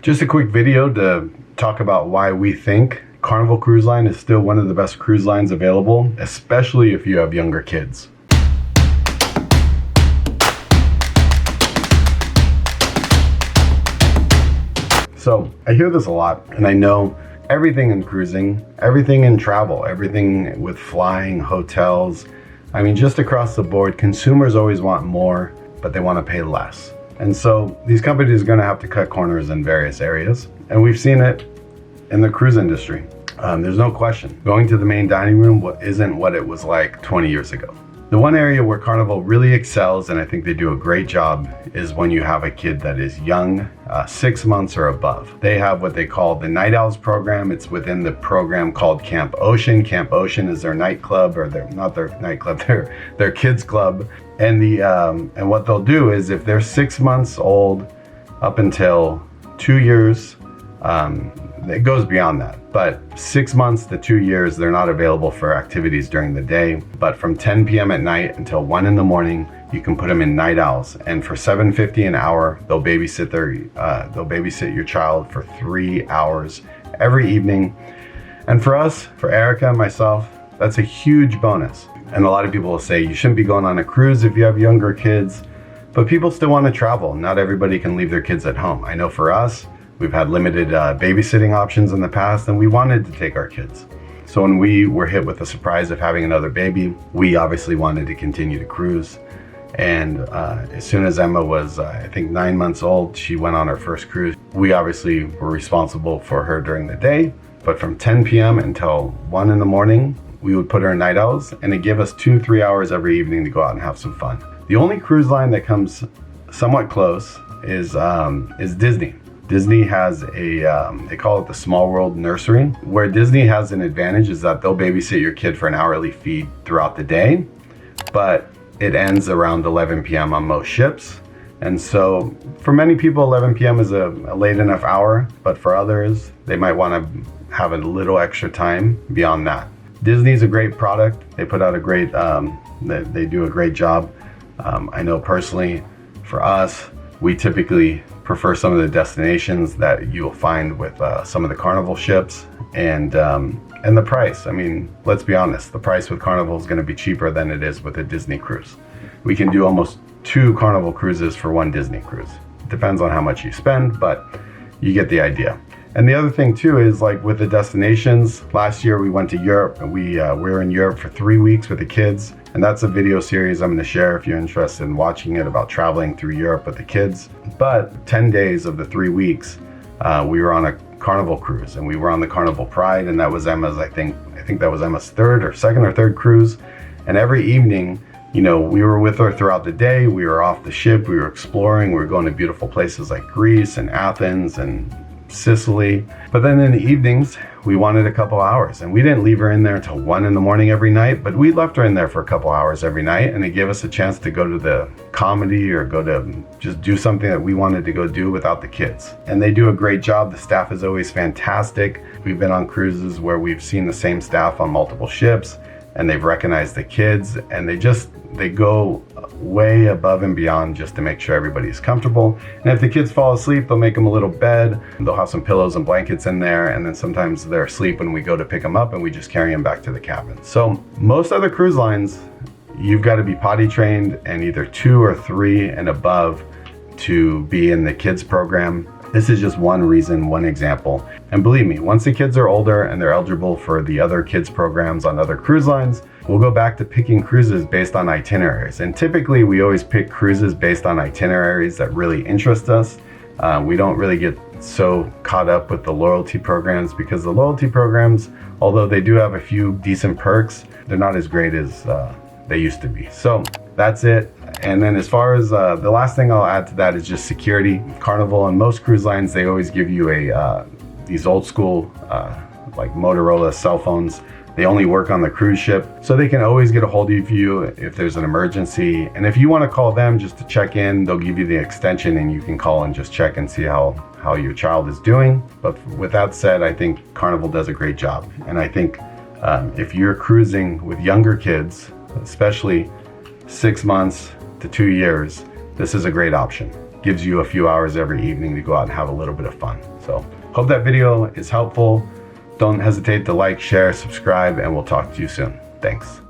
Just a quick video to talk about why we think Carnival Cruise Line is still one of the best cruise lines available, especially if you have younger kids. So I hear this a lot, and I know everything in cruising, everything in travel, everything with flying, hotels, I mean, just across the board, consumers always want more, but they want to pay less. And so these companies are going to have to cut corners in various areas. And we've seen it in the cruise industry. There's no question. Going to the main dining room isn't what it was like 20 years ago. The one area where Carnival really excels, and I think they do a great job, is when you have a kid that is young, 6 months or above. They have what they call the Night Owls program. It's within the program called Camp Ocean. Camp Ocean is their nightclub, or not their nightclub, their kids club. And and what they'll do is, if they're 6 months old up until 2 years, it goes beyond that, but 6 months to 2 years, they're not available for activities during the day. But from 10 p.m. at night until 1 in the morning, you can put them in Night Owls, and for $7.50 an hour, they'll babysit your child for 3 hours every evening. And for us, for Erika and myself, that's a huge bonus. And a lot of people will say you shouldn't be going on a cruise if you have younger kids, but people still want to travel. Not everybody can leave their kids at home. I know for us, we've had limited babysitting options in the past, and we wanted to take our kids. So when we were hit with the surprise of having another baby, we obviously wanted to continue to cruise. And as soon as Emma was, I think, 9 months old, she went on her first cruise. We obviously were responsible for her during the day, but from 10 p.m. until 1 in the morning, we would put her in Night Owls, and it gave us 2-3 hours every evening to go out and have some fun. The only cruise line that comes somewhat close is Disney. Disney has they call it the Small World Nursery. Where Disney has an advantage is that they'll babysit your kid for an hourly fee throughout the day, but it ends around 11 p.m. on most ships. And so for many people, 11 p.m. is a late enough hour, but for others, they might want to have a little extra time beyond that. Disney's a great product. They put out a great, they do a great job. I know personally, for us, we typically prefer some of the destinations that you'll find with some of the Carnival ships, and the price. I mean, let's be honest, the price with Carnival is going to be cheaper than it is with a Disney cruise. We can do almost 2 Carnival cruises for 1 Disney cruise. It depends on how much you spend, but you get the idea. And the other thing too is, like with the destinations, last year we went to Europe, and we were in Europe for 3 weeks with the kids. And that's a video series I'm going to share if you're interested in watching it, about traveling through Europe with the kids. But 10 days of the 3 weeks, we were on a Carnival cruise, and we were on the Carnival Pride, and that was Emma's, I think that was Emma's second or third cruise. And every evening, you know, we were with her throughout the day. We were off the ship, we were exploring, we were going to beautiful places like Greece and Athens and Sicily. But then in the evenings, we wanted a couple hours, and we didn't leave her in there until 1 in the morning every night, but we left her in there for a couple hours every night, and it gave us a chance to go to the comedy or go to just do something that we wanted to go do without the kids. And they do a great job. The staff is always fantastic. We've been on cruises where we've seen the same staff on multiple ships, and they've recognized the kids, and they go way above and beyond just to make sure everybody's comfortable. And if the kids fall asleep, they'll make them a little bed. They'll have some pillows and blankets in there, and then sometimes they're asleep when we go to pick them up, and we just carry them back to the cabin. So most other cruise lines, you've got to be potty trained and either 2 or 3 and above to be in the kids program. This is just one reason, one example. And believe me, once the kids are older and they're eligible for the other kids programs on other cruise lines, we'll go back to picking cruises based on itineraries. And typically we always pick cruises based on itineraries that really interest us. We don't really get so caught up with the loyalty programs, because the loyalty programs, although they do have a few decent perks, they're not as great as they used to be. So that's it. And then as far as the last thing I'll add to that is just security. Carnival and most cruise lines, they always give you these old school like Motorola cell phones. They only work on the cruise ship, so they can always get a hold of you if there's an emergency. And if you want to call them just to check in, they'll give you the extension, and you can call and just check and see how your child is doing. But with that said, I think Carnival does a great job. And I think if you're cruising with younger kids, especially 6 months to 2 years, this is a great option. gives you a few hours every evening to go out and have a little bit of fun. So hope that video is helpful. Don't hesitate to like, share, subscribe, and we'll talk to you soon. Thanks.